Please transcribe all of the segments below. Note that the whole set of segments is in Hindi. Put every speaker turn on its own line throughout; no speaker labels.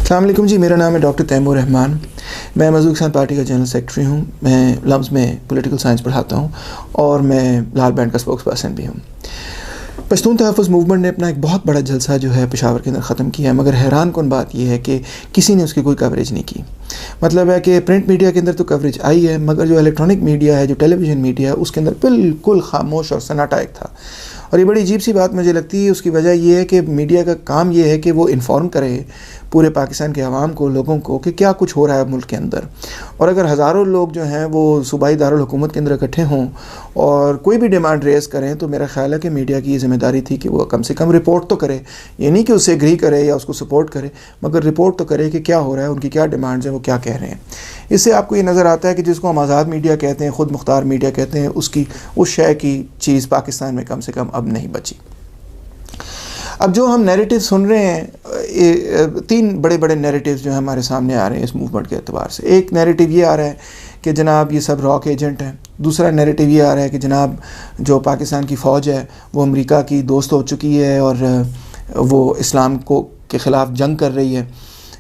अस्सलाम वालेकुम जी, मेरा नाम है डॉक्टर तैमूर रहमान। मैं मज़दूर किसान पार्टी का जनरल सेक्रेटरी हूँ। मैं लम्स में पॉलिटिकल साइंस पढ़ाता हूँ और मैं लाल बैंड का स्पोक्स पर्सन भी हूँ। पश्तून तहफ़्फ़ुज़ मूवमेंट ने अपना एक बहुत बड़ा जलसा जो है पेशावर के अंदर ख़त्म किया है, मगर हैरान कुन बात यह है कि किसी ने उसकी कोई कवरेज नहीं की। मतलब है कि प्रिंट मीडिया के अंदर तो कवरेज आई है, मगर जो इलेक्ट्रॉनिक मीडिया है, जो टेलीविज़न मीडिया है, उसके अंदर बिल्कुल खामोश और सन्नाटा एक था। और ये बड़ी अजीब सी बात मुझे लगती है। उसकी वजह यह है कि मीडिया का काम ये है कि वो इन्फॉर्म करे पूरे पाकिस्तान के अवाम को, लोगों को, कि क्या कुछ हो रहा है मुल्क के अंदर। और अगर हज़ारों लोग जो हैं वो सूबाई दारुल हुकूमत के अंदर इकट्ठे हों और कोई भी डिमांड रेस करें, तो मेरा ख़्याल है कि मीडिया की ये ज़िम्मेदारी थी कि वो कम से कम रिपोर्ट तो करे। ये नहीं कि उससे एग्री करे या उसको सपोर्ट करे, मगर रिपोर्ट तो करे कि क्या हो रहा है, उनकी क्या डिमांड्स हैं, वो क्या कह रहे हैं। इससे आपको ये नज़र आता है कि जिसको हम आज़ाद मीडिया कहते हैं, ख़ुद मुख्तार मीडिया कहते हैं, उसकी उस शय की चीज़ पाकिस्तान में कम से कम अब नहीं बची। अब जो हम नैरेटिव सुन रहे हैं, तीन बड़े बड़े नैरेटिव्स जो हैं हमारे सामने आ रहे हैं इस मूवमेंट के एतबार से। एक नैरेटिव ये आ रहा है कि जनाब ये सब रॉक एजेंट हैं। दूसरा नैरेटिव ये आ रहा है कि जनाब जो पाकिस्तान की फ़ौज है वो अमेरिका की दोस्त हो चुकी है और वो इस्लाम को के ख़िलाफ़ जंग कर रही है।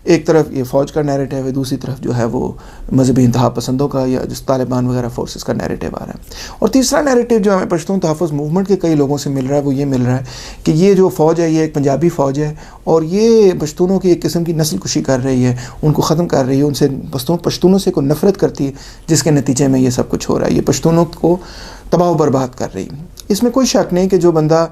एक तरफ ये फ़ौज का नैरेटिव है, दूसरी तरफ जो है वो मजहबी इंतहा पसंदों का या जिस तालिबान वगैरह फोर्सेस का नैरेटिव आ रहा है। और तीसरा नैरेटिव जो हमें पश्तून तहफ़्फ़ुज़ मूवमेंट के कई लोगों से मिल रहा है वो ये मिल रहा है कि ये जो फ़ौज है ये एक पंजाबी फ़ौज है और ये पश्तूनों की एक किस्म की नस्ल कुशी कर रही है, उनको ख़त्म कर रही है, उनसे पश्तूनों से कोई नफ़रत करती है, जिसके नतीजे में ये सब कुछ हो रहा है। ये पश्तूनों को तबाह बर्बाद कर रही है। इसमें कोई शक नहीं कि जो बंदा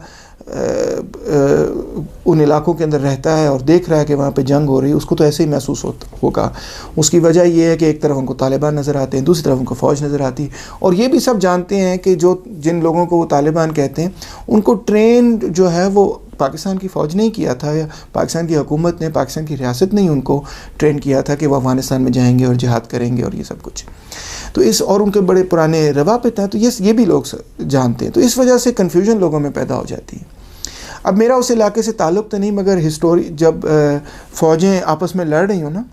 उन इलाकों के अंदर रहता है और देख रहा है कि वहाँ पे जंग हो रही है, उसको तो ऐसे ही महसूस होगा। उसकी वजह ये है कि एक तरफ उनको तालिबान नज़र आते हैं, दूसरी तरफ उनको फ़ौज नज़र आती है। और ये भी सब जानते हैं कि जिन लोगों को वो तालिबान कहते हैं, उनको ट्रेन जो है वो पाकिस्तान की फ़ौज नहीं किया था, या पाकिस्तान की हुकूमत ने, पाकिस्तान की रियासत ने उनको ट्रेन किया था कि वो अफ़गानिस्तान में जाएंगे और जिहाद करेंगे और ये सब कुछ। तो और उनके बड़े पुराने रवाबित हैं, तो ये भी लोग जानते हैं। तो इस वजह से कन्फ्यूजन लोगों में पैदा हो जाती है। अब मेरा उस इलाके से ताल्लुक़ तो नहीं, मगर जब फ़ौजें आपस में लड़ रही हो ना,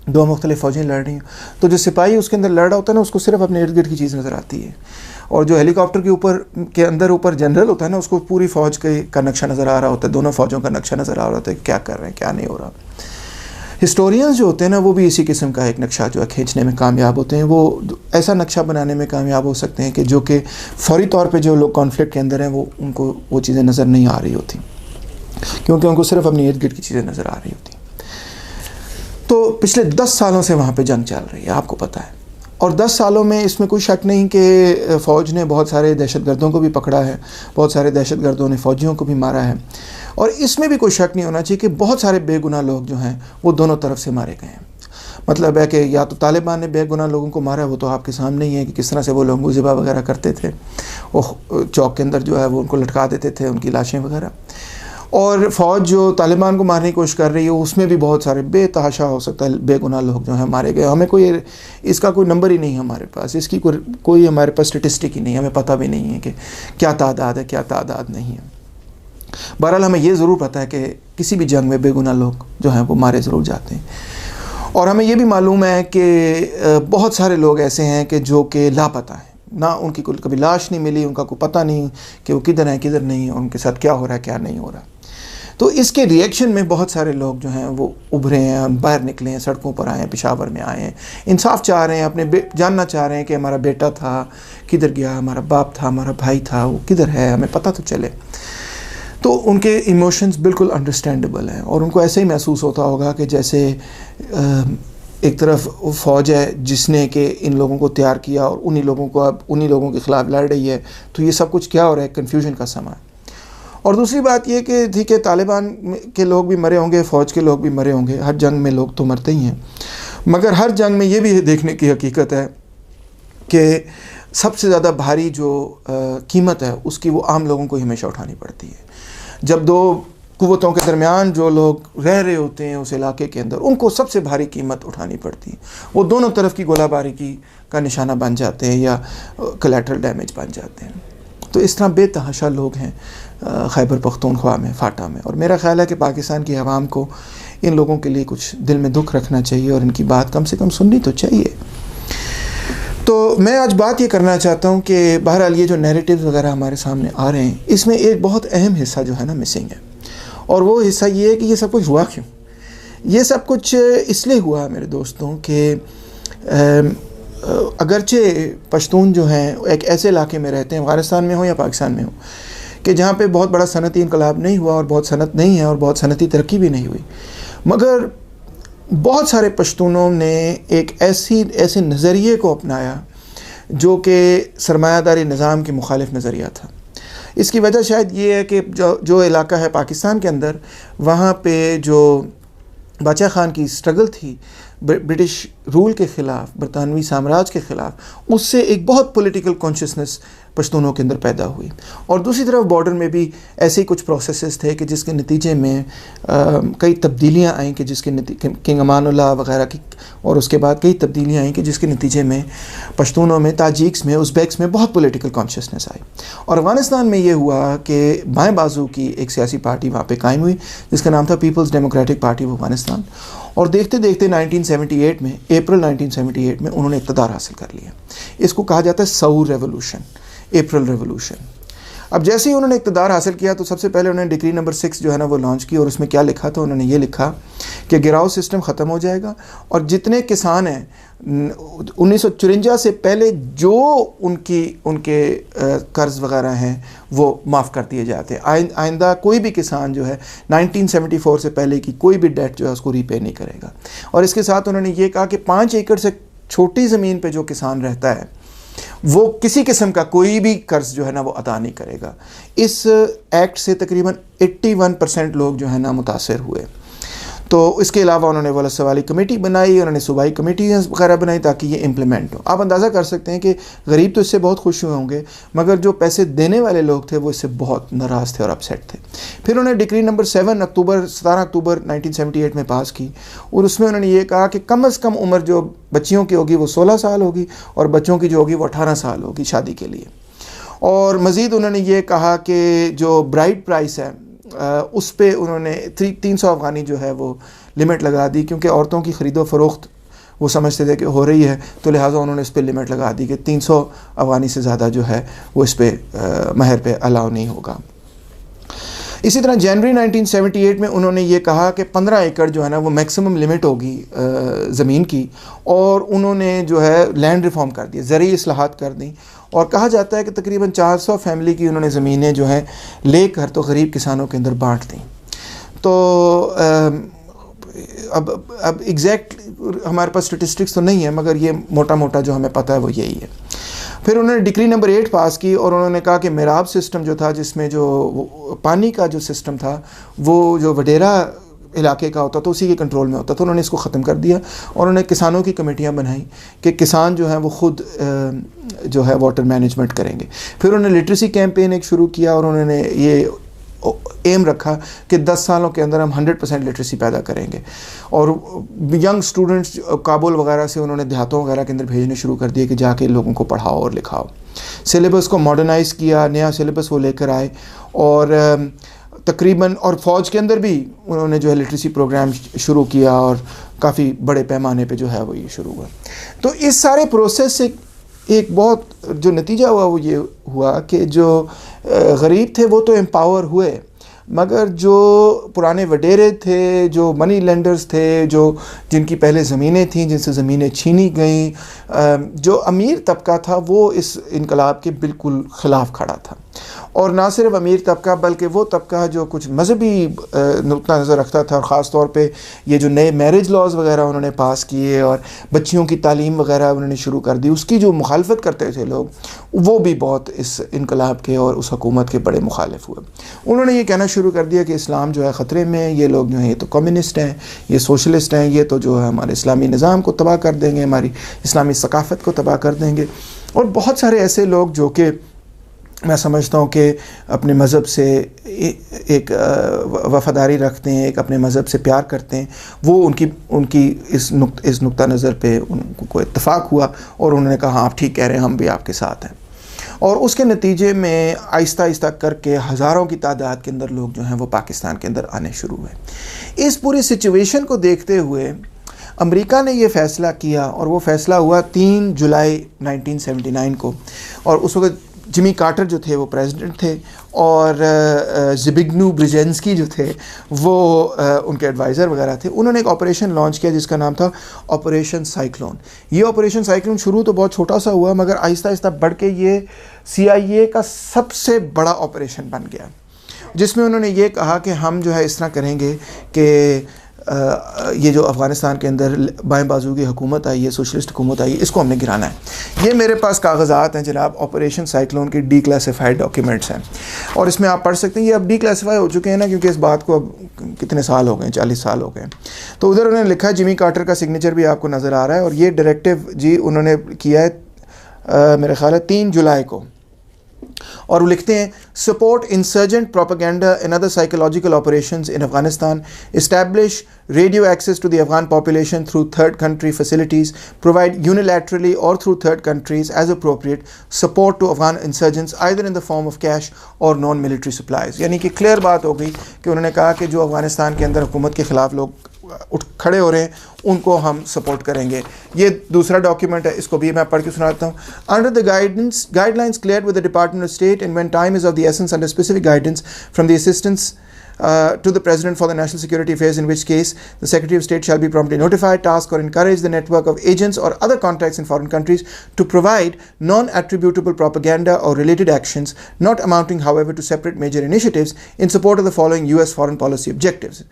दो मुख्तलिफ़ फ़ौजें लड़ रही हों, तो जो सिपाही उसके अंदर लड़ रहा होता है ना, उसको सिर्फ अपने इर्द गिर्द की चीज़ नज़र आती है। और जो हेलीकॉप्टर के ऊपर जनरल होता है ना, उसको पूरी फ़ौज का नक्शा नज़र आ रहा होता है, दोनों फ़ौजों का नक्शा नज़र आ रहा होता है, क्या कर रहे हैं, क्या नहीं हो रहा। हिस्टोरियंस जो होते हैं ना, वो भी इसी किस्म का एक नक्शा जो है खींचने में कामयाब होते हैं। वो ऐसा नक्शा बनाने में कामयाब हो सकते हैं कि जो कि फ़ौरी तौर पे जो लोग कॉन्फ्लिक्ट के अंदर हैं उनको वो चीज़ें नज़र नहीं आ रही होती, क्योंकि उनको सिर्फ अपनी इर्द गिर्द की चीज़ें नज़र आ रही होती। तो पिछले 10 सालों से वहाँ पे जंग चल रही है, आपको पता है। और 10 सालों में इसमें कोई शक नहीं कि फ़ौज ने बहुत सारे दहशतगर्दों को भी पकड़ा है, बहुत सारे दहशतगर्दों ने फ़ौजियों को भी मारा है। और इसमें भी कोई शक नहीं होना चाहिए कि बहुत सारे बेगुनाह लोग जो हैं वो दोनों तरफ से मारे गए हैं। मतलब है कि या तो तालिबान ने बेगुनाह लोगों को मारा है, वो तो आपके सामने ही है कि किस तरह से वो लोग ज़िबा वगैरह करते थे, वो चौक के अंदर जो है वो उनको लटका देते थे, उनकी लाशें वगैरह। और फ़ौज जो तालिबान को मारने की कोशिश कर रही है, उसमें भी बहुत सारे बेतहाशा हो सकता है बेगुनाह लोग जो हैं मारे गए। हमें इसका कोई नंबर ही नहीं है हमारे पास, इसकी कोई हमारे पास स्टेटिस्टिक ही नहीं है, हमें पता भी नहीं है कि क्या तादाद है, क्या तादाद नहीं है। बहरहाल हमें ये ज़रूर पता है कि किसी भी जंग में बेगुनाह लोग जो हैं वो मारे ज़रूर जाते हैं। और हमें ये भी मालूम है कि बहुत सारे लोग ऐसे हैं कि जो कि लापता हैं, ना उनकी कभी लाश नहीं मिली, उनका कोई पता नहीं कि वो किधर हैं किधर नहीं, और उनके साथ क्या हो रहा है क्या नहीं हो रहा। तो इसके रिएक्शन में बहुत सारे लोग जो हैं वो उभरे हैं, बाहर निकले हैं, सड़कों पर आए हैं, पेशावर में आए हैं, इंसाफ चाह रहे हैं, अपने जानना चाह रहे हैं कि हमारा बेटा था किधर गया, हमारा बाप था, हमारा भाई था, वो किधर है, हमें पता तो चले। तो उनके इमोशंस बिल्कुल अंडरस्टैंडेबल हैं और उनको ऐसे ही महसूस होता होगा कि जैसे एक तरफ फ़ौज है जिसने कि इन लोगों को तैयार किया और उन्हीं लोगों के ख़िलाफ़ लड़ रही है, तो ये सब कुछ क्या हो रहा है, कन्फ्यूजन का समा है। और दूसरी बात ये कि ठीक है, तालिबान के लोग भी मरे होंगे, फ़ौज के लोग भी मरे होंगे, हर जंग में लोग तो मरते ही हैं, मगर हर जंग में ये भी देखने की हकीकत है कि सबसे ज़्यादा भारी जो कीमत है उसकी वो आम लोगों को ही हमेशा उठानी पड़ती है। जब दो कुव्वतों के दरमियान जो लोग रह रहे होते हैं उस इलाके के अंदर, उनको सबसे भारी कीमत उठानी पड़ती है। वो दोनों तरफ की गोलाबारी का निशाना बन जाते हैं या कोलैटरल डैमेज बन जाते हैं। तो इस तरह बेतहाशा लोग हैं खैबर पख्तूनख्वा में, फाटा में। और मेरा ख़्याल है कि पाकिस्तान की आवाम को इन लोगों के लिए कुछ दिल में दुख रखना चाहिए और इनकी बात कम से कम सुननी तो चाहिए। तो मैं आज बात ये करना चाहता हूँ कि बहरहाल ये जो नैरेटिव्स वगैरह हमारे सामने आ रहे हैं, इसमें एक बहुत अहम हिस्सा जो है ना मिसिंग है, और वो हिस्सा ये है कि ये सब कुछ हुआ क्यों। ये सब कुछ इसलिए हुआ मेरे दोस्तों कि अगरचे पश्तून जो हैं एक ऐसे इलाके में रहते हैं, अफ़गानिस्तान में हो या पाकिस्तान में हो, कि जहाँ पे बहुत बड़ा सनती इनकलाब नहीं हुआ और बहुत सनत नहीं है और बहुत सनती तरक्की भी नहीं हुई, मगर बहुत सारे पश्तूनों ने एक ऐसे नज़रिए को अपनाया जो कि सरमायादारी निज़ाम के मुखालिफ नज़रिया था। इसकी वजह शायद ये है कि जो इलाका है पाकिस्तान के अंदर, वहाँ पे जो बादशाह खान की स्ट्रगल थी ब्रिटिश रूल के ख़िलाफ़, बरतानवी साम्राज्य के ख़िलाफ़, उससे एक बहुत पॉलिटिकल कॉन्शियसनेस पश्तूनों के अंदर पैदा हुई। और दूसरी तरफ बॉर्डर में भी ऐसे ही कुछ प्रोसेसेस थे कि जिसके नतीजे में कई तब्दीलियां आई कि जिसके किंग अमानुल्लाह वगैरह की, और उसके बाद कई तब्दीलियां आई कि जिसके नतीजे में पश्तूनों में, ताजिक्स में, उज़्बेक्स में बहुत पॉलिटिकल कॉन्शियसनेस आई। और अफ़गानिस्तान में ये हुआ कि बाएँ बाजू की एक सियासी पार्टी वहाँ पर कायम हुई जिसका नाम था people's democratic party of Afghanistan. और देखते देखते 1978 में, अप्रैल 1978 में उन्होंने इक़्तिदार हासिल कर लिया। इसको कहा जाता है सऊर रेवोल्यूशन, अप्रैल रेवोल्यूशन। अब जैसे ही उन्होंने इक़्तिदार हासिल किया तो सबसे पहले उन्होंने डिक्री नंबर 6 जो है ना वो लॉन्च की, और उसमें क्या लिखा था, उन्होंने ये लिखा कि गिराव सिस्टम ख़त्म हो जाएगा और जितने किसान हैं 1954 से पहले जो उनके कर्ज़ वगैरह हैं वो माफ़ कर दिए जाते हैं। आइंदा कोई भी किसान जो है 1974 से पहले की कोई भी डेट जो है उसको रीपे नहीं करेगा। और इसके साथ उन्होंने ये कहा कि 5 एकड़ से छोटी ज़मीन पे जो किसान रहता है वो किसी किस्म का कोई भी कर्ज जो है ना वो अदा नहीं करेगा। इस एक्ट से तकरीबन 81% लोग जो है ना मुतासर हुए। तो इसके अलावा उन्होंने वला सवाली कमेटी बनाई, उन्होंने सूबाई कमेटियाँ वगैरह बनाई ताकि ये इम्प्लीमेंट हो। आप अंदाज़ा कर सकते हैं कि गरीब तो इससे बहुत खुश हुए होंगे, मगर जो पैसे देने वाले लोग थे वो इससे बहुत नाराज़ थे और अपसेट थे। फिर उन्होंने डिक्री नंबर 17 अक्टूबर 1978 में पास की, और उसमें उन्होंने ये कहा कि कम अज़ कम उम्र जो बच्चियों की होगी वो 16 साल होगी और बच्चों की जो होगी वो 18 साल होगी शादी के लिए। और मज़ीद उन्होंने ये कहा कि जो ब्राइड प्राइस है उस पे उन्होंने 300 अफ़गानी जो है वो लिमिट लगा दी, क्योंकि औरतों की ख़रीदो फ़रोख्त वो समझते थे कि हो रही है, तो लिहाजा उन्होंने इस पे लिमिट लगा दी कि 300 अफ़गानी से ज़्यादा जो है वो इस पे महर पे अलाउ नहीं होगा। इसी तरह जनवरी 1978 में उन्होंने ये कहा कि 15 एकड़ जो है ना वो मैक्सिमम लिमिट होगी ज़मीन की, और उन्होंने जो है लैंड रिफॉर्म कर दिया, ज़रूरी इस्लाहात कर दी, और कहा जाता है कि तकरीबन 400 फैमिली की उन्होंने ज़मीनें जो हैं लेकर तो गरीब किसानों के अंदर बांट दी। तो अब एग्जैक्ट हमारे पास स्टेटिस्टिक्स तो नहीं है, मगर ये मोटा मोटा जो हमें पता है वो यही है। फिर उन्होंने डिक्री नंबर 8 पास की, और उन्होंने कहा कि मेराब सिस्टम जो था, जिसमें जो पानी का जो सिस्टम था वो जो वडेरा इलाके का होता था उसी के कंट्रोल में होता था, उन्होंने इसको ख़त्म कर दिया। और उन्होंने किसानों की कमेटियां बनाई कि किसान जो हैं वो ख़ुद जो है वाटर मैनेजमेंट करेंगे। फिर उन्होंने लिटरेसी कैंपेन एक शुरू किया, और उन्होंने ये एम रखा कि 10 सालों के अंदर हम 100% लिटरेसी पैदा करेंगे। और यंग स्टूडेंट्स काबुल वगैरह से उन्होंने देहातों वगैरह के अंदर भेजने शुरू कर दिए कि जाके लोगों को पढ़ाओ और लिखाओ। सिलेबस को मॉडर्नाइज़ किया, नया सिलेबस वो लेकर आए, और तकरीबन और फ़ौज के अंदर भी उन्होंने जो है लिटरेसी प्रोग्राम शुरू किया, और काफ़ी बड़े पैमाने पे जो है वो ये शुरू हुआ। तो इस सारे प्रोसेस से एक बहुत जो नतीजा हुआ वो ये हुआ कि जो गरीब थे वो तो एम्पावर हुए, मगर जो पुराने वडेरे थे, जो मनी लेंडर्स थे, जो जिनकी पहले ज़मीनें थीं, जिनसे ज़मीनें छीनी गईं, जो अमीर तबका था वो इस इनकलाब के बिल्कुल ख़िलाफ़ खड़ा था। और ना सिर्फ अमीर तबका बल्कि वो तबका जो कुछ मजहबी नुक्ता नज़र रखता था, और ख़ास तौर पे ये जो नए मैरिज लॉज वगैरह उन्होंने पास किए और बच्चियों की तालीम वगैरह उन्होंने शुरू कर दी, उसकी जो मुखालफत करते थे लोग, वो भी बहुत इस इनकलाब के और उस हुकूमत के बड़े मुखालिफ हुए। उन्होंने ये कहना शुरू कर दिया कि इस्लाम जो है ख़तरे में है, ये लोग जो हैं ये तो कम्युनिस्ट हैं, ये सोशलिस्ट हैं, ये तो जो है हमारे इस्लामी निज़ाम को तबाह कर देंगे, हमारी इस्लामी सकाफ़त को तबाह कर देंगे। और बहुत सारे ऐसे लोग जो कि मैं समझता हूँ कि अपने मज़हब से एक वफ़ादारी रखते हैं, एक अपने मज़हब से प्यार करते हैं, वो उनकी इस नुक्ता नज़र पे उनको इत्तफ़ाक़ हुआ, और उन्होंने कहा आप ठीक कह रहे हैं, हम भी आपके साथ हैं। और उसके नतीजे में आहिस्ता आहिस्ता करके हज़ारों की तादाद के अंदर लोग जो हैं वो पाकिस्तान के अंदर आने शुरू हुए। इस पूरी सिचुएशन को देखते हुए अमेरिका ने ये फ़ैसला किया, और वो फ़ैसला हुआ 3 जुलाई 1979 को। और उस वक्त जिमी कार्टर जो थे वो प्रेसिडेंट थे और ज़िबिग्नेव ब्रेजेंस्की जो थे वो उनके एडवाइज़र वगैरह थे। उन्होंने एक ऑपरेशन लॉन्च किया जिसका नाम था ऑपरेशन साइक्लोन। ये ऑपरेशन साइक्लोन शुरू तो बहुत छोटा सा हुआ, मगर आहिस्ता आहिस्ता बढ़ के ये CIA का सबसे बड़ा ऑपरेशन बन गया, जिसमें उन्होंने ये कहा कि हम जो है इस तरह करेंगे कि ये जो अफ़गानिस्तान के अंदर बाएं बाजू की हुकूमत आई है, सोशलिस्ट हुकूमत आई है, इसको हमने गिराना है। ये मेरे पास कागज़ात हैं जनाब, ऑपरेशन साइक्लोन के डीक्लासिफाइड डॉक्यूमेंट्स हैं और इसमें आप पढ़ सकते हैं। ये अब डीक्लासिफाई हो चुके हैं ना, क्योंकि इस बात को अब कितने साल हो गए, 40 साल हो गए। तो उधर उन्होंने लिखा है, जिमी कार्टर का सिग्नेचर भी आपको नज़र आ रहा है, और ये डायरेक्टिव जी उन्होंने किया है मेरे ख्याल है 3 जुलाई को, और वो लिखते हैं support insurgent propaganda and other psychological operations in Afghanistan, establish radio access to the Afghan population through third country facilities, provide unilaterally और through third countries as appropriate support to Afghan insurgents either in the form of cash और नॉन मिलिट्री सप्लाईज। यानी कि क्लियर बात हो गई कि उन्होंने कहा कि जो अफगानिस्तान के अंदर हुकूमत के ख़िलाफ़ लोग उठ खड़े हो रहे हैं उनको हम सपोर्ट करेंगे। ये दूसरा डॉक्यूमेंट है, इसको भी मैं पढ़ के सुनाता हूँ। Under the guidelines cleared with the department of state and when time is of the essence under specific guidance from the assistance to the President for the National Security Affairs, in which case the Secretary of State shall be promptly notified, task or encourage the network of agents or other contacts in foreign countries to provide non-attributable propaganda or related actions, not amounting however to separate major initiatives, in support of the following US foreign policy objectives.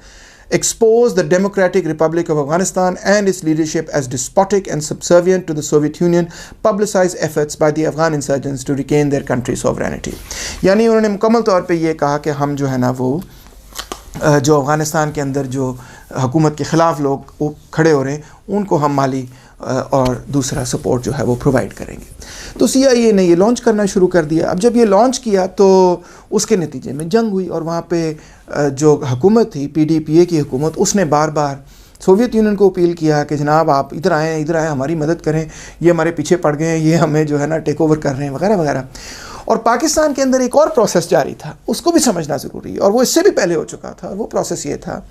Expose the Democratic Republic of Afghanistan and its leadership as despotic and subservient to the Soviet Union, publicize efforts by the Afghan insurgents to regain their country's sovereignty. यानी उन्होंने मुकम्मल तौर पे ये कहा कि हम जो है ना वो जो अफ़गानिस्तान के अंदर जो हुकूमत के ख़िलाफ़ लोग खड़े हो रहे हैं उनको हम माली और दूसरा सपोर्ट जो है वो प्रोवाइड करेंगे। तो CIA ने ये लॉन्च करना शुरू कर दिया। अब जब ये लॉन्च किया तो उसके नतीजे में जंग हुई, और वहाँ पे जो हुकूमत थी PDPA की हुकूमत, उसने बार बार सोवियत यूनियन को अपील किया कि जनाब आप इधर आएँ हमारी मदद करें, ये हमारे पीछे पड़ गए हैं, ये हमें जो है ना टेक ओवर कर रहे हैं वगैरह वगैरह। और पाकिस्तान के अंदर एक और प्रोसेस जारी था, उसको भी समझना ज़रूरी है, और वो इससे भी पहले हो चुका था। और वो प्रोसेस ये था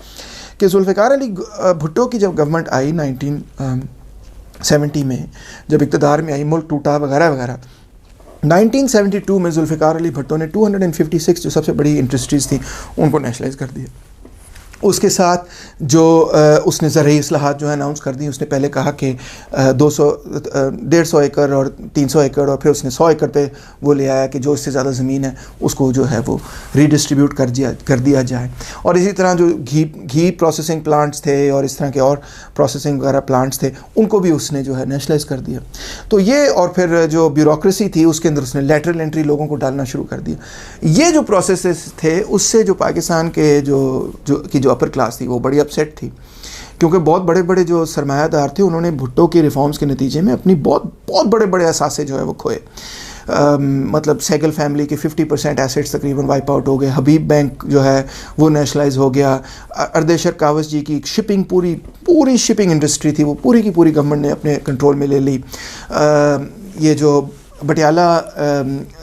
कि जुल्फ़िकार अली भुट्टो की जब गवर्नमेंट आई 1970 में, जब इक़्तिदार में आई, मुल्क टूटा वगैरह वगैरह, 1972 में जुल्फ़िकार अली भुट्टो ने 256 जो सबसे बड़ी इंडस्ट्रीज़ थी उनको नेशनलाइज कर दिया। उसके साथ जो उसने ज़रई इस्लाहात जो है अनाउंस कर दी। उसने पहले कहा कि 150 एकड़ और 300 एकड़, और फिर उसने 100 एकड़ पे वो ले आया कि जो इससे ज़्यादा ज़मीन है उसको जो है वो रीडिस्ट्रीब्यूट कर दिया जाए। और इसी तरह जो घी प्रोसेसिंग प्लांट्स थे और इस तरह के और प्रोसेसिंग वगैरह प्लांट्स थे उनको भी उसने जो है नेशनलाइज कर दिया। तो ये, और फिर जो ब्यूरोक्रेसी थी उसके अंदर उसने लैटरल एंट्री लोगों को डालना शुरू कर दिया। ये जो प्रोसेस थे उससे जो पाकिस्तान के जो अपर क्लास थी वो बड़ी अपसेट थी, क्योंकि बहुत बड़े बड़े जो सरमायादार थे उन्होंने भुट्टो के रिफॉर्म्स के नतीजे में अपनी बहुत बड़े बड़े असासे जो है वो खोए। मतलब सैगल फैमिली के 50% एसेट्स तकरीबन वाइप आउट हो गए। हबीब बैंक जो है वो नेशनलाइज हो गया। अर्देशर कावस जी की शिपिंग पूरी शिपिंग इंडस्ट्री थी वो पूरी की पूरी गवर्नमेंट ने अपने कंट्रोल में ले ली। ये जो बटियाला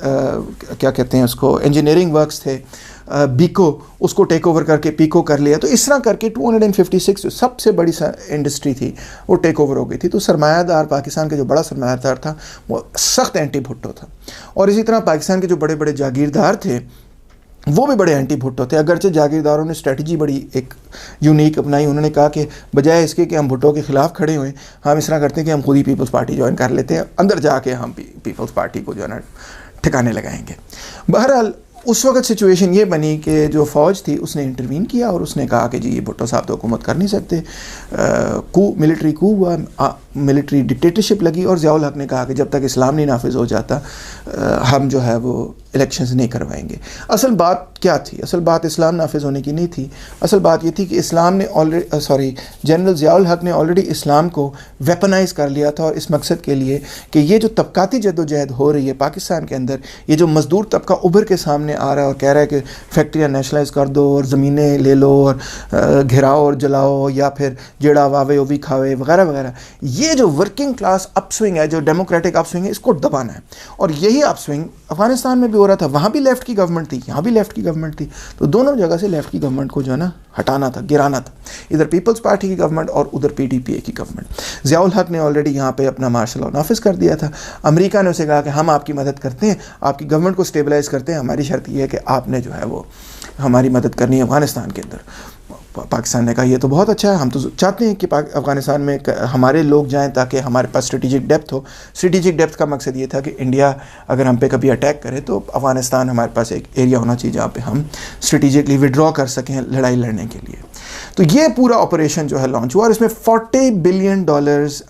क्या कहते हैं उसको, इंजीनियरिंग वर्क्स थे, बीको, उसको टेक ओवर करके पीको कर लिया। तो इस तरह करके 256 जो सबसे बड़ी इंडस्ट्री थी वो टेक ओवर हो गई थी। तो सरमायादार, पाकिस्तान का जो बड़ा सरमायादार था वो सख्त एंटी भुट्टो था, और इसी तरह पाकिस्तान के जो बड़े बड़े जागीरदार थे वो भी बड़े एंटी भुट्टो थे। अगरचे जागीरदारों ने स्ट्रेटजी बड़ी एक यूनिक अपनाई। उन्होंने कहा कि बजाय इसके कि हम भुट्टो के ख़िलाफ़ खड़े हुए, हम इस तरह करते हैं कि हम खुद ही पीपल्स पार्टी ज्वाइन कर लेते हैं, अंदर जाके हम पीपल्स पार्टी को जो है ना ठिकाने लगाएंगे। बहरहाल उस वक्त सिचुएशन ये बनी कि जो फ़ौज थी उसने इंटरवीन किया और उसने कहा कि जी ये भुट्टो साहब तो हुकूमत कर नहीं सकते। मिलिट्री कू हुआ, मिलिट्री डिक्टेटरशिप लगी, और ज़ियाउल हक ने कहा कि जब तक इस्लाम नहीं नाफिज हो जाता हम जो है वो इलेक्शंस नहीं करवाएंगे। असल बात क्या थी? असल बात इस्लाम नाफिज होने की नहीं थी। असल बात ये थी कि इस्लाम ने जनरल ज़ियाउल हक ने ऑलरेडी इस्लाम को वेपनाइज़ कर लिया था, और इस मकसद के लिए कि ये जो तबकाती जद्दोजहद हो रही है पाकिस्तान के अंदर, ये जो मज़दूर तबका उभर के सामने आ रहा है और कह रहा है कि फैक्ट्रियाँ नेशनलाइज कर दो और ज़मीनें ले लो और घिराओ और जलाओ, या फिर जेड़ा वावे ओवी खावे वगैरह वगैरह, ये जो वर्किंग क्लास अपस्विंग है, जो डेमोक्रेटिक अपस्विंग है, इसको दबाना है। और यही अपस्विंग अफ़गानिस्तान में भी हो रहा था, वहाँ भी लेफ़्ट की गवर्नमेंट थी, यहाँ भी लेफ़्ट की गवर्नमेंट थी, तो दोनों जगह से लेफ़्ट की गवर्नमेंट को जो है ना हटाना था, गिराना था, इधर पीपल्स पार्टी की गवर्नमेंट और उधर PDPA की गवर्नमेंट। ज़ियाउल हक ने ऑलरेडी यहाँ पे अपना मार्शल लॉ नाफिज कर दिया था। अमेरिका ने उसे कहा कि हम आपकी मदद करते हैं, आपकी गवर्नमेंट को स्टेबलाइज करते हैं, हमारी शर्त यह है कि आपने जो है वो हमारी मदद करनी है अफ़गानिस्तान के अंदर। पाकिस्तान ने कहा ये तो बहुत अच्छा है, हम तो चाहते हैं कि अफ़गानिस्तान में हमारे लोग जाएं ताकि हमारे पास स्ट्रेटेजिक डेप्थ हो। स्ट्रेटेजिक डेप्थ का मकसद ये था कि इंडिया अगर हम पे कभी अटैक करे तो अफ़गानिस्तान हमारे पास एक एरिया होना चाहिए जहाँ पे हम स्ट्रेटेजिकली विड्रॉ कर सकें लड़ाई लड़ने के लिए। तो ये पूरा ऑपरेशन जो है लॉन्च हुआ और इसमें $40 बिलियन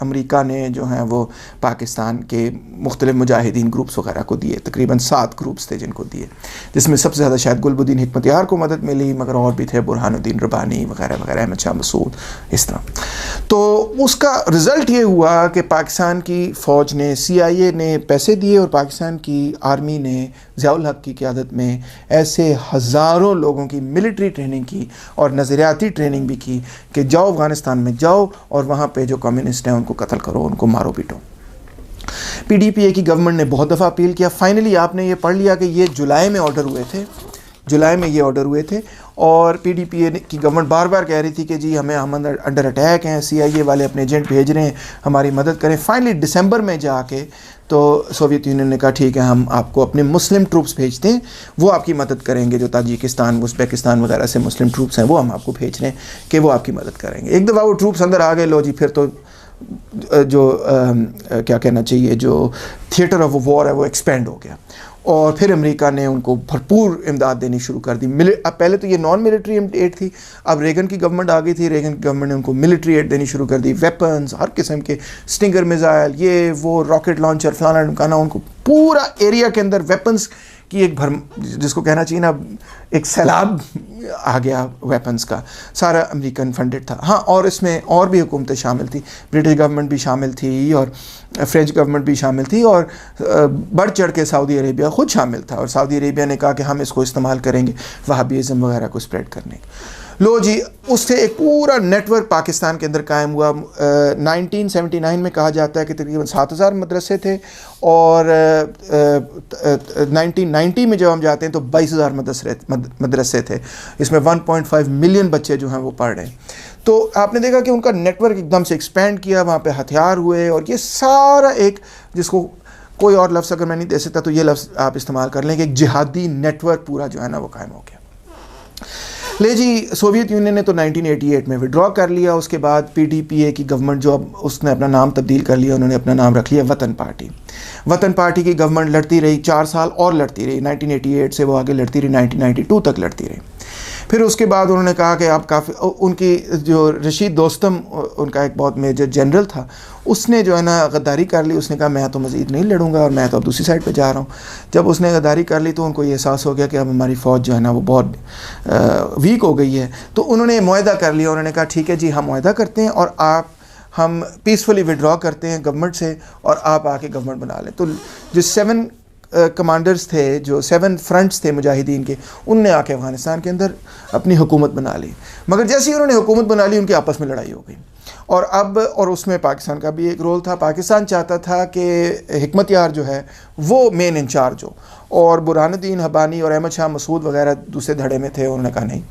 अमेरिका ने जो हैं वो पाकिस्तान के मुख्तलिफ मुजाहिदीन ग्रुप्स वगैरह को दिए। तकरीबन 7 ग्रुप्स थे जिनको दिए, जिसमें सबसे ज़्यादा शायद गुलबुद्दीन हिकमतयार को मदद मिली, मगर और भी थे बुरहानुद्दीन रब्बानी वगैरह वगैरह, अहमद शाह मसूद, इस तरह। तो उसका रिज़ल्ट ये हुआ कि पाकिस्तान की फ़ौज ने, CIA ने पैसे दिए और पाकिस्तान की आर्मी ने ज़ियाउल हक की क़यादत में ऐसे हज़ारों लोगों की मिलिट्री ट्रेनिंग की और नज़रियाती ट्रेनिंग भी की कि जाओ अफ़गानिस्तान में जाओ और वहाँ पे जो कम्युनिस्ट हैं उनको कत्ल करो, उनको मारो पीटो। PDPA की गवर्नमेंट ने बहुत दफ़ा अपील किया। फाइनली आपने ये पढ़ लिया कि ये जुलाई में ऑर्डर हुए थे, जुलाई में ये ऑर्डर हुए थे और PDPA की गवर्नमेंट बार बार कह रही थी कि जी हम अंडर अटैक हैं, CIA वाले अपने एजेंट भेज रहे हैं, हमारी मदद करें। फाइनली दिसंबर में जाके तो सोवियत यूनियन ने कहा ठीक है, हम आपको अपने मुस्लिम ट्रूप्स भेजते हैं, वो आपकी मदद करेंगे। जो ताजिकिस्तान, उज़्बेकिस्तान वगैरह से मुस्लिम ट्रूप्स हैं वो हम आपको भेज रहे हैं कि वो आपकी मदद करेंगे। एक दफ़ा वो ट्रूप्स अंदर आ गए, लो जी, फिर तो जो क्या कहना चाहिए, जो थिएटर ऑफ वॉर है वो एक्सपेंड हो गया और फिर अमेरिका ने उनको भरपूर इमदाद देनी शुरू कर दी। अब पहले तो ये नॉन मिलिट्री एड थी, अब रेगन की गवर्नमेंट आ गई थी, रेगन की गवर्नमेंट ने उनको मिलिट्री एड देनी शुरू कर दी। वेपन्स हर किस्म के, स्टिंगर मिसाइल, ये वो, रॉकेट लॉन्चर, फलाना ढमकाना, उनको पूरा एरिया के अंदर वेपन्स की एक जिसको कहना चाहिए ना, एक सैलाब आ गया वेपन्स का, सारा अमेरिकन फंडेड था। हाँ, और इसमें और भी हुकूमतें शामिल थी, ब्रिटिश गवर्नमेंट भी शामिल थी और फ्रेंच गवर्नमेंट भी शामिल थी और बढ़ चढ़ के सऊदी अरेबिया ख़ुद शामिल था। और सऊदी अरेबिया ने कहा कि हम इसको इस्तेमाल करेंगे वहाबिज़म वगैरह को स्प्रेड करने। लो जी, उससे एक पूरा नेटवर्क पाकिस्तान के अंदर कायम हुआ। 1979 में कहा जाता है कि तकरीबन 7000 मदरसे थे और 1990 में जब हम जाते हैं तो 22,000 मदरसे थे। इसमें 1.5 मिलियन बच्चे जो हैं वो पढ़ रहे हैं। तो आपने देखा कि उनका नेटवर्क एकदम से एक्सपेंड किया, वहाँ पे हथियार हुए और ये सारा एक, जिसको कोई और लफ्ज़ अगर मैं नहीं दे सकता तो ये लफ्ज़ आप इस्तेमाल कर लें कि एक जिहादी नेटवर्क पूरा जो है ना वो कायम हो गया। ले जी, सोवियत यूनियन ने तो 1988 में विड्रॉ कर लिया। उसके बाद PDPA की गवर्नमेंट, जो अब उसने अपना नाम तब्दील कर लिया, उन्होंने अपना नाम रख लिया वतन पार्टी। वतन पार्टी की गवर्नमेंट लड़ती रही 4 साल और लड़ती रही, 1988 से वो आगे लड़ती रही, 1992 तक लड़ती रही। फिर उसके बाद उन्होंने कहा कि आप काफ़ी, उनकी जो रशीद दोस्तम, उनका एक बहुत मेजर जनरल था, उसने जो है ना गद्दारी कर ली। उसने कहा मैं तो मज़ीद नहीं लड़ूंगा और मैं तो अब दूसरी साइड पे जा रहा हूँ। जब उसने गद्दारी कर ली तो उनको ये एहसास हो गया कि अब हमारी फ़ौज जो है ना वो बहुत वीक हो गई है। तो उन्होंने मुआहदा कर लिया, उन्होंने कहा ठीक है जी, हम मुआहदा करते हैं और हम पीसफुली विड्रॉ करते हैं गवर्नमेंट से और आप आके गवर्नमेंट बना लें। तो जो 7 कमांडर्स थे, जो 7 फ्रंट्स थे मुजाहिदीन के, उनने आके अफ़गानिस्तान के अंदर अपनी हुकूमत बना ली। मगर जैसे ही उन्होंने हुकूमत बना ली, उनकी आपस में लड़ाई हो गई और उसमें पाकिस्तान का भी एक रोल था। पाकिस्तान चाहता था कि हिकमतयार जो है वो मेन इंचार्ज हो और बुरहानुद्दीन हबानी और अहमद शाह मसूद वगैरह दूसरे धड़े में थे। उन्होंने कहा नहीं,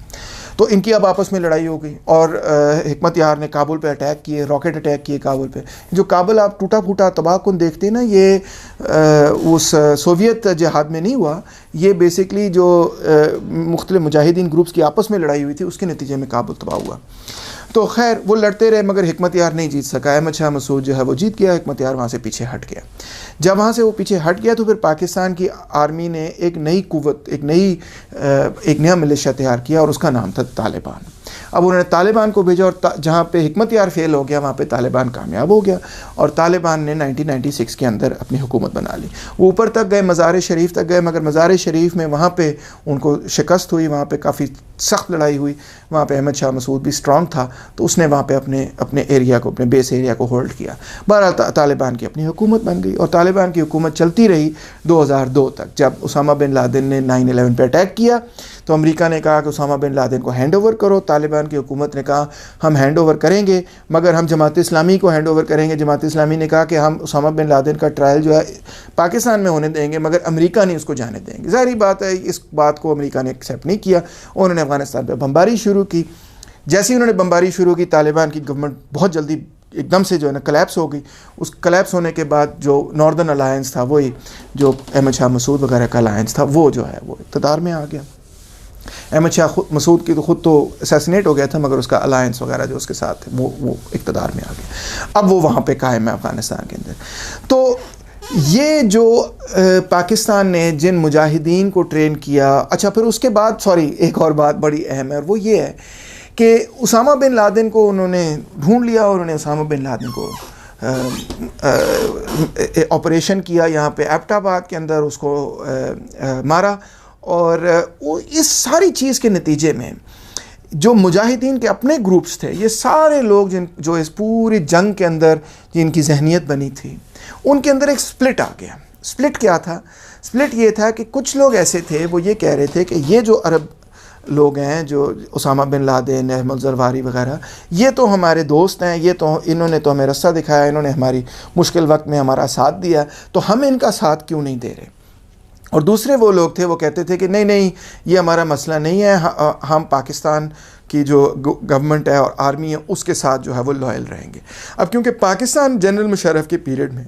तो इनकी अब आपस में लड़ाई हो गई और हिकमतयार ने काबुल पे अटैक किए, रॉकेट अटैक किए काबुल पे। जो काबुल आप टूटा फूटा तबाहकुन देखते हैं ना, ये उस सोवियत जिहाद में नहीं हुआ, ये बेसिकली जो मुख्तलिफ मुजाहिदीन ग्रुप्स की आपस में लड़ाई हुई थी उसके नतीजे में काबुल तबाह हुआ। तो खैर वो लड़ते रहे मगर हिकमतयार नहीं जीत सका। अहमद शाह मसूद जो है वो जीत गया, हिकमतयार वहाँ से पीछे हट गया। जब वहाँ से वो पीछे हट गया तो फिर पाकिस्तान की आर्मी ने एक नई कुव्वत, एक नया मिलिशिया तैयार किया और उसका नाम था तालिबान। अब उन्होंने तालिबान को भेजा और जहाँ पे हिकमतयार फेल हो गया वहाँ पे तालिबान कामयाब हो गया और तालिबान ने 1996 के अंदर अपनी हुकूमत बना ली। वो ऊपर तक गए, मज़ार शरीफ तक गए, मगर मज़ार शरीफ में वहाँ पे उनको शिकस्त हुई, वहाँ पे काफ़ी सख्त लड़ाई हुई। वहाँ पे अहमद शाह मसूद भी स्ट्रॉन्ग था तो उसने वहाँ पे अपने एरिया को, अपने बेस एरिया को होल्ड किया। बहरहाल तालिबान की अपनी हुकूमत बन गई और तालिबान की हुकूमत चलती रही 2002 तक, जब उसामा बिन लादेन ने 9/11 पे अटैक किया तो अमेरिका ने कहा कि उसामा बिन लादेन को हैंड ओवर करो। तालिबान की हुकूमत ने कहा हम हैंड ओवर करेंगे, मगर हम जमात इस्लामी को हैंड ओवर करेंगे। जमात इस्लामी ने कहा कि हम उसामा बिन लादेन का ट्रायल जो है पाकिस्तान में होने देंगे, मगर अमेरिका नहीं उसको जाने देंगे। ज़ाहिर बात है इस बात को अमेरिका ने एक्सेप्ट नहीं किया। उन्होंने अफगानिस्तान पर बमबारी शुरू की। जैसे ही उन्होंने बमबारी शुरू की, तालिबान की गवर्नमेंट बहुत जल्दी एकदम से जो है ना कलैप्स हो गई। उस कलैप्स होने के बाद जो नॉर्दर्न अलायंस था, वही जो अहमद शाह मसूद वगैरह का अलायंस था, वो जो है वो इक़्तिदार में आ गया। अहमद शाह मसूद की तो ख़ुद तो असैसिनेट हो गया था, मगर उसका अलायंस वगैरह जो उसके साथ थे वो इक़्तिदार में आ गया। अब वो वहाँ पे कायम है अफ़गानिस्तान के अंदर। तो ये जो पाकिस्तान ने जिन मुजाहिदीन को ट्रेन किया, अच्छा फिर उसके बाद एक और बात बड़ी अहम है, और वो ये है कि उसामा बिन लादेन को उन्होंने ढूंढ लिया और उन्होंने उसामा बिन लादेन को ऑपरेशन किया यहाँ पे एबटाबाद के अंदर, उसको मारा। और वो इस सारी चीज़ के नतीजे में जो मुजाहिदीन के अपने ग्रुप्स थे, ये सारे लोग जो इस पूरी जंग के अंदर जिनकी जहनीत बनी थी, उनके अंदर एक स्प्लिट आ गया। स्प्लिट क्या था? स्प्लिट ये था कि कुछ लोग ऐसे थे, वो ये कह रहे थे कि ये जो अरब लोग हैं, जो उसामा बिन लादेन, अहमद ज़रवारी वगैरह, ये तो हमारे दोस्त हैं, ये तो इन्होंने तो हमें रास्ता दिखाया, इन्होंने हमारी मुश्किल वक्त में हमारा साथ दिया, तो हम इनका साथ क्यों नहीं दे रहे। और दूसरे वो लोग थे, वो कहते थे कि नहीं नहीं, ये हमारा मसला नहीं है, हम पाकिस्तान की जो गवर्नमेंट है और आर्मी है उसके साथ जो है वो लॉयल रहेंगे। अब क्योंकि पाकिस्तान जनरल मुशर्रफ के पीरियड में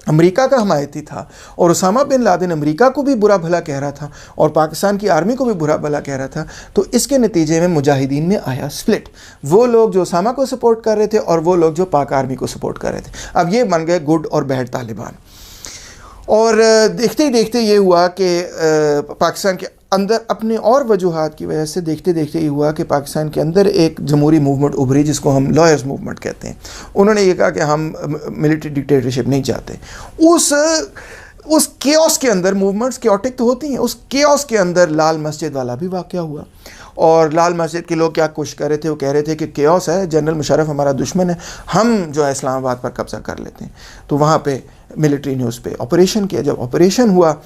अमेरिका का हमायती था, और उसामा बिन लादेन अमेरिका को भी बुरा भला कह रहा था और पाकिस्तान की आर्मी को भी बुरा भला कह रहा था, तो इसके नतीजे में मुजाहिदीन में आया स्प्लिट। वो लोग जो उसामा को सपोर्ट कर रहे थे और वो लोग जो पाक आर्मी को सपोर्ट कर रहे थे। अब ये बन गए गुड और बैड तालिबान। और देखते ही देखते ये हुआ कि पाकिस्तान के अंदर अपने और वजूहात की वजह से देखते देखते ये हुआ कि पाकिस्तान के अंदर एक जमहूरी मूवमेंट उभरी, जिसको हम लॉयर्स मूवमेंट कहते हैं। उन्होंने ये कहा कि हम मिलिट्री डिक्टेटरशिप नहीं चाहते। उस केओस के अंदर, मूवमेंट्स केओटिक तो होती हैं, उस केओस के अंदर लाल मस्जिद वाला भी वाक़या हुआ। और लाल मस्जिद के लोग क्या कोशिश कर रहे थे, वो कह रहे थे कि केओस है, जनरल मुशर्रफ हमारा दुश्मन है, हम जो है इस्लामाबाद पर कब्ज़ा कर लेते हैं। तो वहाँ पे मिलिट्री ने उस पर ऑपरेशन किया। जब ऑपरेशन हुआ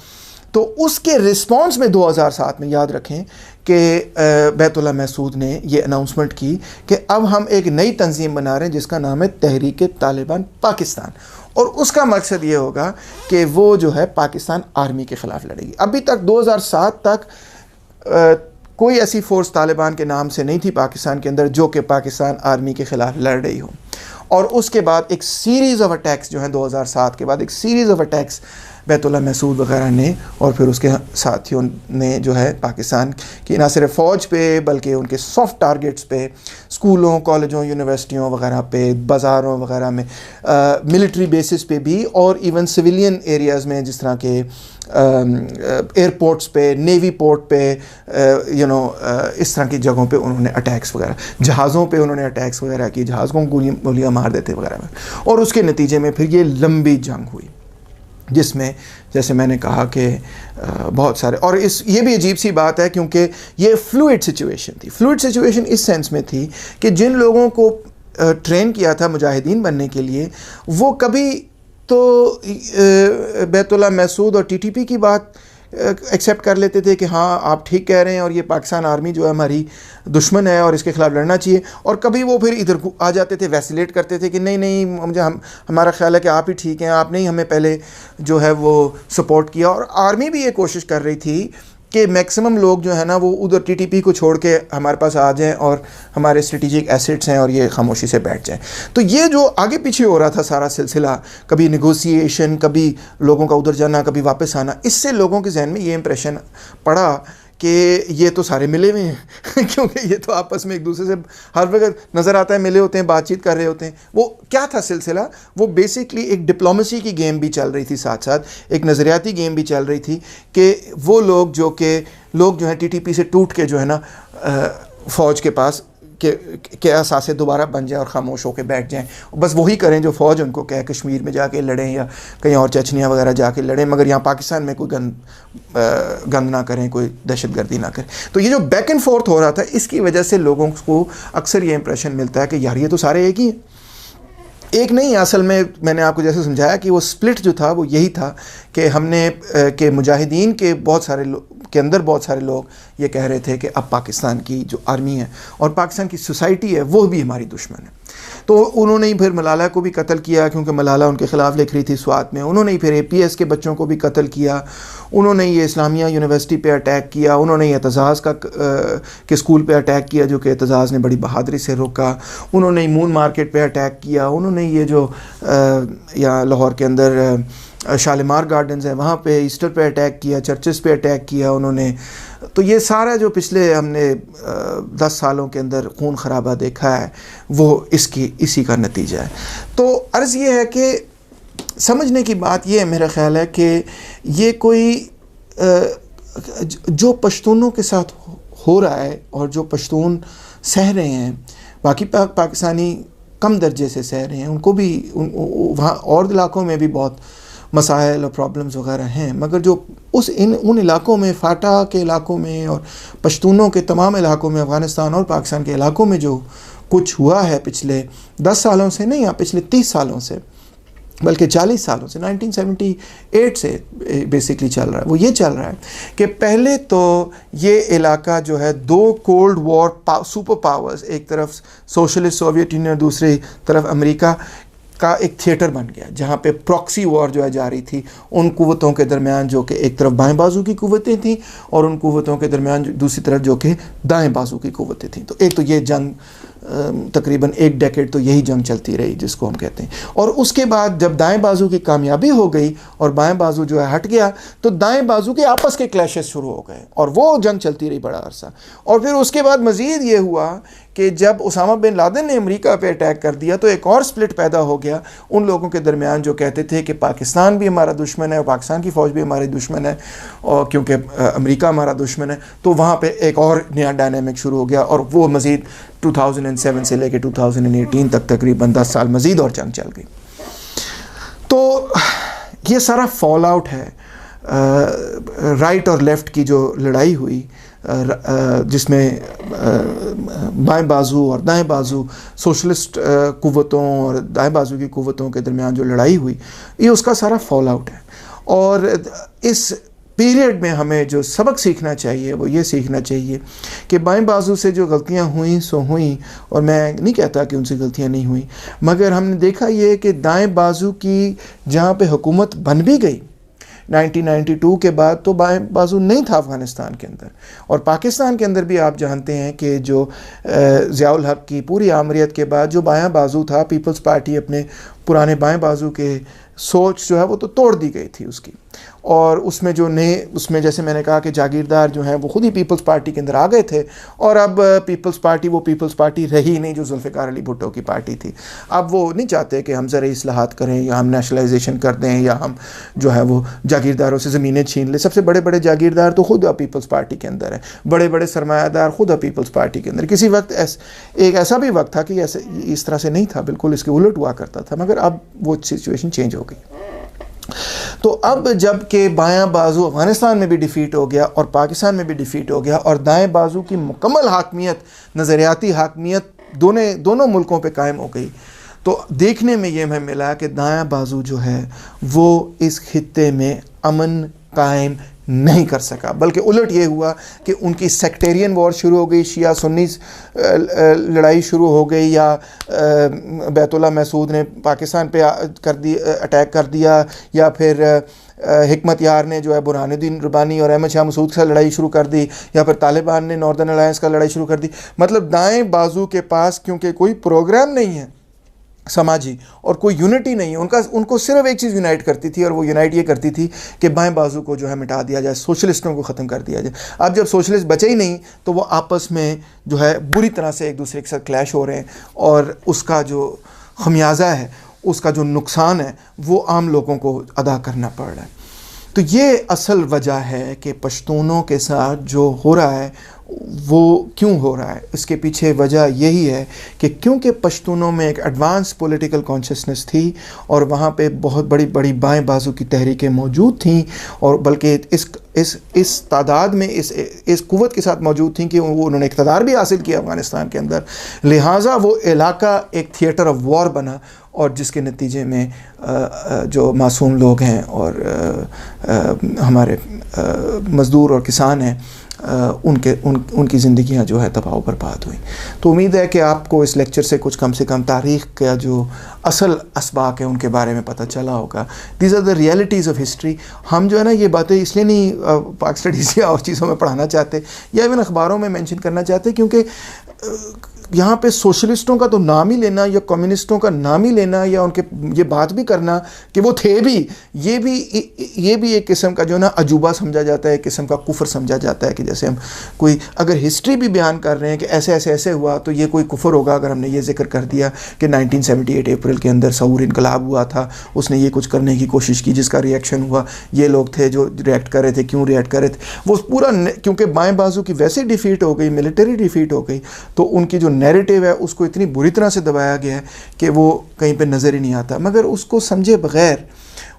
तो उसके रिस्पॉन्स में 2007 में, याद रखें कि बैतुल्लाह महसूद ने ये अनाउंसमेंट की कि अब हम एक नई तंजीम बना रहे हैं जिसका नाम है तहरीक तालिबान पाकिस्तान, और उसका मकसद ये होगा कि वो जो है पाकिस्तान आर्मी के ख़िलाफ़ लड़ेगी। अभी तक 2007 तक कोई ऐसी फ़ोर्स तालिबान के नाम से नहीं थी पाकिस्तान के अंदर जो कि पाकिस्तान आर्मी के ख़िलाफ़ लड़ रही हो। और उसके बाद एक सीरीज़ ऑफ अटैक्स जो हैं 2007 के बाद एक series of attacks Baitullah Mehsud वगैरह ने और फिर उसके साथियों ने जो है पाकिस्तान की ना सिर्फ फ़ौज पे बल्कि उनके सॉफ्ट टारगेट्स पे, स्कूलों, कॉलेजों, यूनिवर्सिटियों वगैरह पे, बाज़ारों वगैरह में, मिलिट्री बेसिस पे भी, और इवन सिविलियन एरियाज़ में जिस तरह के एयरपोर्ट्स पे, नेवी पोर्ट पे, इस तरह की जगहों पे उन्होंने अटैक्स वगैरह, जहाज़ों पे उन्होंने अटैक्स वगैरह की, जहाज़ को गोलियाँ मार देते वगैरह। और उसके नतीजे में फिर ये लंबी जंग हुई जिसमें जैसे मैंने कहा कि बहुत सारे, और ये भी अजीब सी बात है क्योंकि ये फ्लूइड सिचुएशन थी। फ्लूइड सिचुएशन इस सेंस में थी कि जिन लोगों को ट्रेन किया था मुजाहिदीन बनने के लिए, वो कभी तो बैतुल्लाह महसूद और टीटीपी की बात एक्सेप्ट कर लेते थे कि हाँ आप ठीक कह रहे हैं और ये पाकिस्तान आर्मी जो है हमारी दुश्मन है और इसके ख़िलाफ़ लड़ना चाहिए, और कभी वो फिर इधर आ जाते थे, वैसिलेट करते थे कि नहीं नहीं, हमारा ख्याल है कि आप ही ठीक हैं, आपने ही हमें पहले जो है वो सपोर्ट किया। और आर्मी भी ये कोशिश कर रही थी कि मैक्सिमम लोग जो है ना वो उधर टीटीपी को छोड़ के हमारे पास आ जाएं और हमारे स्ट्रेटेजिक एसेट्स हैं और ये खामोशी से बैठ जाएं। तो ये जो आगे पीछे हो रहा था सारा सिलसिला, कभी नेगोशिएशन, कभी लोगों का उधर जाना, कभी वापस आना, इससे लोगों के जहन में ये इंप्रेशन पड़ा कि ये तो सारे मिले हुए हैं क्योंकि ये तो आपस में एक दूसरे से हर वक्त नज़र आता है, मिले होते हैं, बातचीत कर रहे होते हैं। वो क्या था सिलसिला, वो बेसिकली एक डिप्लोमेसी की गेम भी चल रही थी, साथ साथ एक नज़रियाती गेम भी चल रही थी कि वो लोग जो हैं टीटीपी से टूट के जो है ना फ़ौज के पास के असासे दोबारा बन जाए और खामोश होकर बैठ जाएं, बस वही करें जो फ़ौज उनको कहे, कश्मीर में जाके लड़ें या कहीं और चचनिया वगैरह जाके लड़ें, मगर यहाँ पाकिस्तान में कोई गंद ना करें, कोई दहशतगर्दी ना करें। तो ये जो बैक एंड फोर्थ हो रहा था, इसकी वजह से लोगों को अक्सर ये इंप्रेशन मिलता है कि यार ये तो सारे एक ही हैं। एक नहीं, असल में मैंने आपको जैसे समझाया कि वो स्प्लिट जो था वो यही था कि हमने कि मुजाहिदीन के बहुत सारे के अंदर बहुत सारे लोग ये कह रहे थे कि अब पाकिस्तान की जो आर्मी है और पाकिस्तान की सोसाइटी है वो भी हमारी दुश्मन है। तो उन्होंने ही फिर मलाला को भी कत्ल किया, क्योंकि मलाला उनके ख़िलाफ़ लिख रही थी स्वात में। उन्होंने ही फिर APS के बच्चों को भी कत्ल किया। उन्होंने ये इस्लामिया यूनिवर्सिटी पे अटैक किया। उन्होंने ये एतजाज़ के स्कूल पे अटैक किया, जो कि एतजाज़ ने बड़ी बहादुरी से रोका। उन्होंने मून मार्केट पे अटैक किया। उन्होंने ये जो यहाँ लाहौर के अंदर शालीमार गार्डन्स है वहाँ पे ईस्टर पे अटैक किया, चर्चेस पे अटैक किया उन्होंने। तो ये सारा जो पिछले हमने 10 सालों के अंदर खून खराबा देखा है वो इसी का नतीजा है। तो अर्ज़ ये है कि समझने की बात ये है, मेरा ख़्याल है कि ये कोई जो पश्तूनों के साथ हो रहा है और जो पश्तून सह रहे हैं, बाकी पाकिस्तानी कम दर्जे से सह रहे हैं, उनको भी वहाँ और इलाकों में भी बहुत मसाइल और प्रॉब्लम्स वगैरह हैं, मगर जो उन इलाकों में, फाटा के इलाकों में और पश्तूनों के तमाम इलाकों में, अफ़गानिस्तान और पाकिस्तान के इलाकों में जो कुछ हुआ है पिछले 10 सालों से नहीं, या पिछले 30 सालों से, बल्कि 40 सालों से, 1978 से बेसिकली चल रहा है, वो ये चल रहा है कि पहले तो ये इलाका जो है 2 कोल्ड वॉर सुपर पावर्स, एक तरफ सोशलिस्ट सोवियत यूनियन, दूसरी तरफ अमेरिका का एक थिएटर बन गया, जहाँ पे प्रॉक्सी वॉर जो है जारी थी उन कुव्वतों के दरमियान, जो कि एक तरफ बाएं बाजू की कुव्वतें थीं और उन कुव्वतों के दरमियान दूसरी तरफ जो कि दाएं बाजू की कुव्वतें थीं। तो एक तो ये जंग तकरीबन 1 डेकेड तो यही जंग चलती रही, जिसको हम कहते हैं। और उसके बाद जब दाएं बाजू की कामयाबी हो गई और बाएं बाजू जो है हट गया, तो दाएं बाजू के आपस के क्लैशेस शुरू हो गए और वो जंग चलती रही बड़ा अरसा। और फिर उसके बाद मज़ीद ये हुआ कि जब उसामा बिन लादेन ने अमेरिका पे अटैक कर दिया, तो एक और स्प्लिट पैदा हो गया उन लोगों के दरमियान जो कहते थे कि पाकिस्तान भी हमारा दुश्मन है और पाकिस्तान की फ़ौज भी हमारी दुश्मन है, और क्योंकि अमेरिका हमारा दुश्मन है। तो वहाँ पे एक और नया डायनामिक शुरू हो गया और वो मज़ीद 2007 से लेकर 2018 तक तकरीबन 10 साल मज़ीद और जंग चल गई। तो ये सारा फॉल आउट है राइट और लेफ़्ट की जो लड़ाई हुई, जिसमें बाएं बाजू और दाएं बाजू, सोशलिस्ट कुव्वतों और दाएं बाजू की कुव्वतों के दरमियान जो लड़ाई हुई, ये उसका सारा फॉल आउट है। और इस पीरियड में हमें जो सबक सीखना चाहिए वो ये सीखना चाहिए कि बाएं बाजू से जो गलतियां हुई सो हुई, और मैं नहीं कहता कि उनसे गलतियां नहीं हुई, मगर हमने देखा ये कि दाएं बाजू की जहाँ पे हुकूमत बन भी गई 1992 के बाद, तो बाएं बाजू नहीं था अफ़गानिस्तान के अंदर। और पाकिस्तान के अंदर भी आप जानते हैं कि जो ज़ियाउल हक़ की पूरी आमरीत के बाद जो बायां बाजू था, पीपल्स पार्टी अपने पुराने बाएं बाजू के सोच जो है वो तो तोड़ दी गई थी उसकी। और उसमें जो नए, उसमें जैसे मैंने कहा कि जागीरदार जो हैं वो खुद ही पीपल्स पार्टी के अंदर आ गए थे, और अब पीपल्स पार्टी वो पीपल्स पार्टी रही नहीं जो जुल्फ़िकार अली भुट्टो की पार्टी थी। अब वो नहीं चाहते कि हम ज़रा इस्लाहात करें या हम नेशनलाइजेशन कर दें या हम जो है वो जागीरदारों से ज़मीनें छीन लें। सबसे बड़े बड़े जागीरदार तो खुद पीपल्स पार्टी के अंदर है, बड़े बड़े सरमायादार खुद पीपल्स पार्टी के अंदर। किसी वक्त एक ऐसा भी वक्त था कि ऐसे इस तरह से नहीं था, बिल्कुल इसके उलट हुआ करता था, मगर अब वो सिचुएशन चेंज हो गई। तो अब जब के बायां बाजू अफ़गानिस्तान में भी डिफ़ीट हो गया और पाकिस्तान में भी डिफ़ीट हो गया और दाएं बाजू की मुकम्मल हाकमियत, नज़रियाती हाकमियत दोनों मुल्कों पे कायम हो गई, तो देखने में ये हमें मिला कि दायां बाजू जो है वो इस खित्ते में अमन कायम नहीं कर सका, बल्कि उलट ये हुआ कि उनकी सेक्टेरियन वॉर शुरू हो गई, शिया सुन्नी लड़ाई शुरू हो गई, या बैतुल्लाह महसूद ने पाकिस्तान पे अटैक कर दिया, या फिर हिकमत यार ने जो है बुरहानुद्दीन रब्बानी और अहमद शाह मसूद से लड़ाई शुरू कर दी, या फिर तालिबान ने नॉर्दर्न अलायंस का लड़ाई शुरू कर दी। मतलब दाएं बाजू के पास क्योंकि कोई प्रोग्राम नहीं है समाजी और कोई यूनिटी नहीं है, उनको सिर्फ एक चीज़ यूनाइट करती थी, और वो यूनाइट ये करती थी कि बाएं बाजू को जो है मिटा दिया जाए, सोशलिस्टों को ख़त्म कर दिया जाए। अब जब सोशलिस्ट बचे ही नहीं तो वो आपस में जो है बुरी तरह से एक दूसरे के साथ क्लैश हो रहे हैं, और उसका जो खमियाजा है, उसका जो नुकसान है, वो आम लोगों को अदा करना पड़ रहा है। तो ये असल वजह है कि पश्तूनों के साथ जो हो रहा है वो क्यों हो रहा है? इसके पीछे वजह यही है कि क्योंकि पश्तूनों में एक एडवांस पॉलिटिकल कॉन्शियसनेस थी और वहाँ पे बहुत बड़ी बड़ी बाएं बाजू की तहरीकें मौजूद थीं, और बल्कि इस तादाद में इस कुव्वत के साथ मौजूद थी कि वो उन्होंने इक़्तिदार भी हासिल किया अफ़गानिस्तान के अंदर। लिहाजा वो इलाका एक थिएटर ऑफ वॉर बना, और जिसके नतीजे में जो मासूम लोग हैं और हमारे मज़दूर और किसान हैं, उनकी ज़िंदगियां जो है तबाह बर्बाद हुई। तो उम्मीद है कि आपको इस लेक्चर से कम तारीख़ का जो असल असबाक है उनके बारे में पता चला होगा। These are the realities of history. हम जो है ना ये बातें इसलिए नहीं पाक स्टडीज़ या और चीज़ों में पढ़ाना चाहते या इवन अखबारों में मेंशन करना चाहते, क्योंकि यहाँ पे सोशलिस्टों का तो नाम ही लेना या कम्युनिस्टों का नाम ही लेना या उनके ये बात भी करना कि वो थे भी, ये भी एक किस्म का जो ना अजूबा समझा जाता है, एक किस्म का कुफर समझा जाता है। कि जैसे हम कोई अगर हिस्ट्री भी बयान कर रहे हैं कि ऐसे हुआ, तो ये कोई कुफर होगा अगर हमने ये जिक्र कर दिया कि 1978 अप्रैल के अंदर सऊर इनकलाब हुआ था, उसने ये कुछ करने की कोशिश की, जिसका रिएक्शन हुआ, ये लोग थे जो रिएक्ट कर रहे थे, क्यों रिएक्ट कर रहे थे, वो पूरा क्योंकि बाएं बाजू की वैसे डिफ़ीट हो गई, मिलिट्री डिफ़ीट हो गई, तो उनकी जो नैरेटिव है उसको इतनी बुरी तरह से दबाया गया है कि वो कहीं पे नज़र ही नहीं आता। मगर उसको समझे बगैर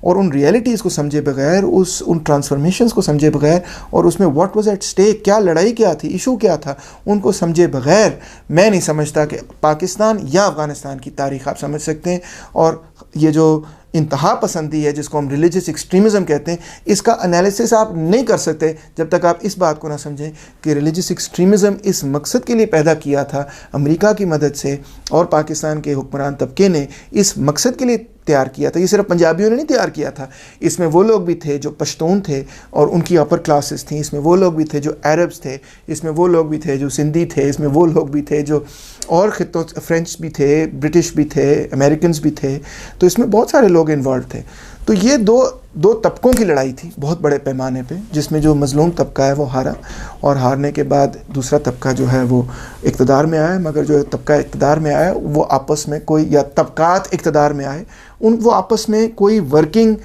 और उन रियलिटीज़ को समझे बगैर, उन ट्रांसफॉर्मेशंस को समझे बगैर, और उसमें व्हाट वाज एट स्टेक, क्या लड़ाई क्या थी, इशू क्या था, उनको समझे बगैर मैं नहीं समझता कि पाकिस्तान या अफ़गानिस्तान की तारीख़ आप समझ सकते हैं। और ये जो इंतहा पसंदी है जिसको हम रिलीजियस एक्सट्रीमिज़म कहते हैं, इसका एनालिसिस आप नहीं कर सकते जब तक आप इस बात को ना समझें कि रिलीजियस एक्सट्रीमिज़म इस मकसद के लिए पैदा किया था अमेरिका की मदद से, और पाकिस्तान के हुक्मरान तबके ने इस मकसद के लिए तैयार किया था। ये सिर्फ पंजाबियों ने नहीं तैयार किया था, इसमें वो लोग भी थे जो पश्तून थे और उनकी अपर क्लासेस थी, इसमें वो लोग भी थे जो अरब्स थे, इसमें वो लोग भी थे जो सिंधी थे, इसमें वो लोग भी थे जो और खित्तों, फ्रेंच भी थे, ब्रिटिश भी थे, अमेरिकन्स भी थे, तो इसमें बहुत सारे लोग इन्वॉल्व थे। तो ये दो तबकों की लड़ाई थी बहुत बड़े पैमाने पे, जिसमें जो मजलूम तबका है वो हारा, और हारने के बाद दूसरा तबका जो है वो इक़्तिदार में आया। मगर जो तबका इक़्तिदार में आया वो आपस में कोई, या तबकात इक़्तिदार में आए, वो आपस में कोई वर्किंग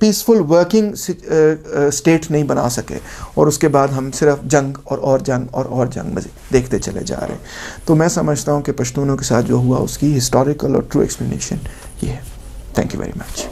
पीसफुल वर्किंग स्टेट नहीं बना सके, और उसके बाद हम सिर्फ जंग और जंग देखते चले जा रहे हैं। तो मैं समझता हूँ कि पश्तूनों के साथ जो हुआ उसकी हिस्टोरिकल और ट्रू एक्सप्लेनेशन ये है। Thank you very much.